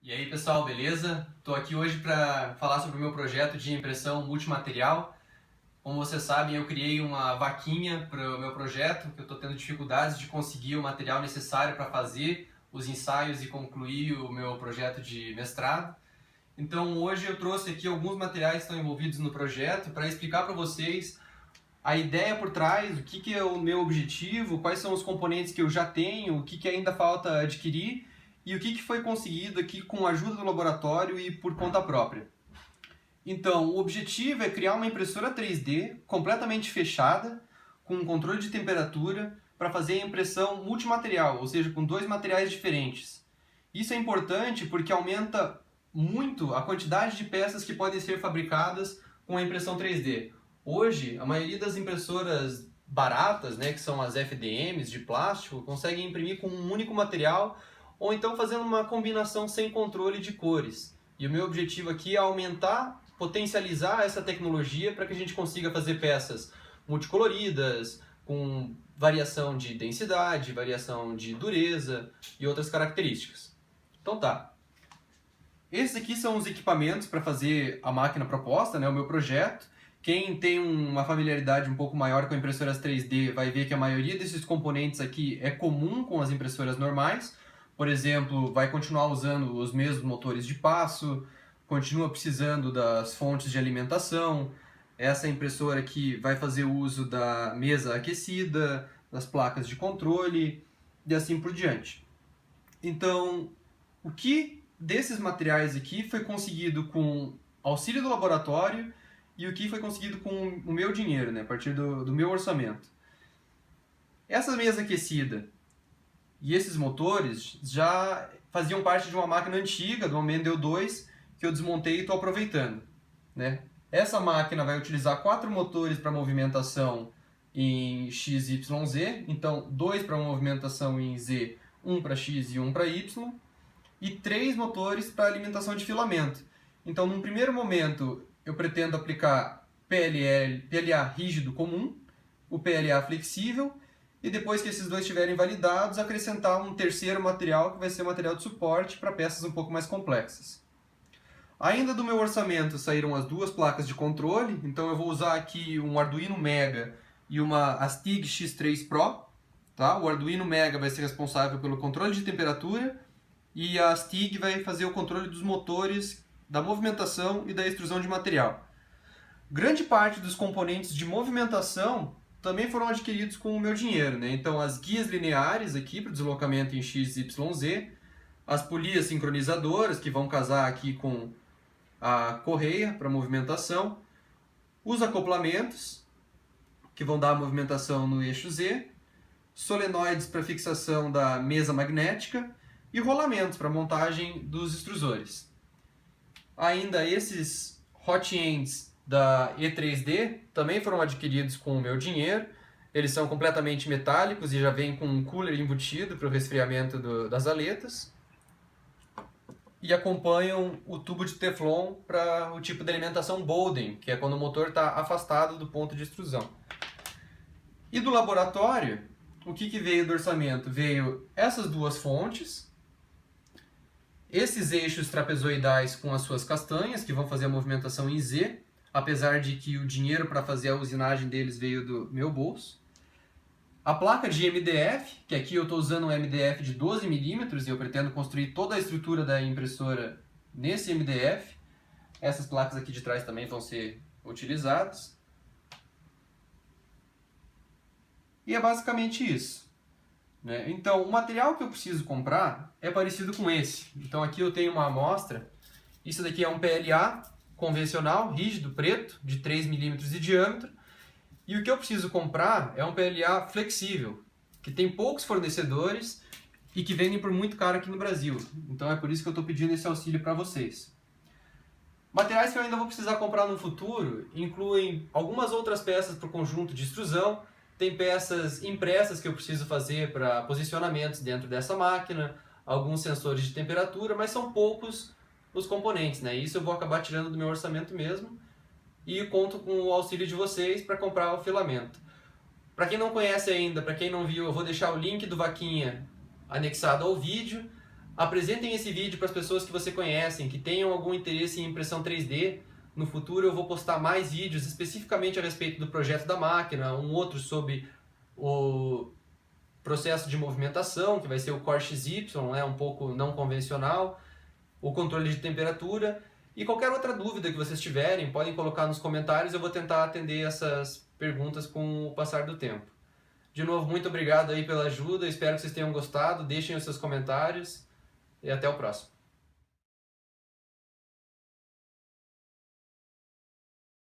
E aí pessoal, beleza? Estou aqui hoje para falar sobre o meu projeto de impressão multimaterial. Como vocês sabem, eu criei uma vaquinha para o meu projeto, que eu estou tendo dificuldades de conseguir o material necessário para fazer os ensaios e concluir o meu projeto de mestrado. Então hoje eu trouxe aqui alguns materiais que estão envolvidos no projeto para explicar para vocês a ideia por trás, o que é o meu objetivo, quais são os componentes que eu já tenho, o que ainda falta adquirir e o que foi conseguido aqui com a ajuda do laboratório e por conta própria. Então, o objetivo é criar uma impressora 3D completamente fechada, com um controle de temperatura, para fazer a impressão multimaterial, ou seja, com dois materiais diferentes. Isso é importante porque aumenta muito a quantidade de peças que podem ser fabricadas com a impressão 3D. Hoje, a maioria das impressoras baratas, que são as FDMs de plástico, conseguem imprimir com um único material ou então fazendo uma combinação sem controle de cores. E o meu objetivo aqui é aumentar, potencializar essa tecnologia para que a gente consiga fazer peças multicoloridas, com variação de densidade, variação de dureza e outras características. Então tá. Esses aqui são os equipamentos para fazer a máquina proposta, o meu projeto. Quem tem uma familiaridade um pouco maior com impressoras 3D vai ver que a maioria desses componentes aqui é comum com as impressoras normais. Por exemplo, vai continuar usando os mesmos motores de passo, continua precisando das fontes de alimentação. Essa impressora aqui vai fazer uso da mesa aquecida, das placas de controle e assim por diante. Então, o que desses materiais aqui foi conseguido com auxílio do laboratório e o que foi conseguido com o meu dinheiro, a partir do meu orçamento. Essa mesa aquecida e esses motores já faziam parte de uma máquina antiga, do Mendel 2, que eu desmontei e estou aproveitando. Essa máquina vai utilizar 4 motores para movimentação em X, Y, Z. Então, 2 para movimentação em Z, 1 para X e 1 para Y. E 3 motores para alimentação de filamento. Então, num primeiro momento, eu pretendo aplicar PLA rígido comum, o PLA flexível, e depois que esses dois estiverem validados, acrescentar um terceiro material que vai ser o material de suporte para peças um pouco mais complexas. Ainda do meu orçamento saíram as 2 placas de controle, então eu vou usar aqui um Arduino Mega e uma Astig X3 Pro. Tá? O Arduino Mega vai ser responsável pelo controle de temperatura e a Astig vai fazer o controle dos motores, da movimentação e da extrusão de material. Grande parte dos componentes de movimentação também foram adquiridos com o meu dinheiro. Então, as guias lineares aqui para o deslocamento em X, Y, Z, as polias sincronizadoras, que vão casar aqui com a correia para movimentação, os acoplamentos, que vão dar a movimentação no eixo Z, solenoides para fixação da mesa magnética e rolamentos para montagem dos extrusores. Ainda esses hot ends da E3D também foram adquiridos com o meu dinheiro. Eles são completamente metálicos e já vêm com um cooler embutido para o resfriamento das aletas. E acompanham o tubo de Teflon para o tipo de alimentação Bowden, que é quando o motor está afastado do ponto de extrusão. E do laboratório, o que veio do orçamento? Veio essas 2 fontes, esses eixos trapezoidais com as suas castanhas, que vão fazer a movimentação em Z, apesar de que o dinheiro para fazer a usinagem deles veio do meu bolso. A placa de MDF, que aqui eu estou usando um MDF de 12 mm e eu pretendo construir toda a estrutura da impressora nesse MDF. Essas placas aqui de trás também vão ser utilizadas. E é basicamente isso. Então, o material que eu preciso comprar é parecido com esse. Então aqui eu tenho uma amostra. Isso daqui é um PLA convencional, rígido, preto, de 3 mm de diâmetro. E o que eu preciso comprar é um PLA flexível, que tem poucos fornecedores e que vendem por muito caro aqui no Brasil. Então é por isso que eu estou pedindo esse auxílio para vocês. Materiais que eu ainda vou precisar comprar no futuro incluem algumas outras peças para o conjunto de extrusão. Tem peças impressas que eu preciso fazer para posicionamentos dentro dessa máquina, alguns sensores de temperatura, mas são poucos os componentes. Isso eu vou acabar tirando do meu orçamento mesmo e conto com o auxílio de vocês para comprar o filamento. Para quem não conhece ainda, para quem não viu, eu vou deixar o link do Vaquinha anexado ao vídeo. Apresentem esse vídeo para as pessoas que você conhecem, que tenham algum interesse em impressão 3D. No futuro eu vou postar mais vídeos especificamente a respeito do projeto da máquina, um outro sobre o processo de movimentação, que vai ser o Core XY, um pouco não convencional, o controle de temperatura, e qualquer outra dúvida que vocês tiverem, podem colocar nos comentários, eu vou tentar atender essas perguntas com o passar do tempo. De novo, muito obrigado aí pela ajuda, espero que vocês tenham gostado, deixem os seus comentários e até o próximo.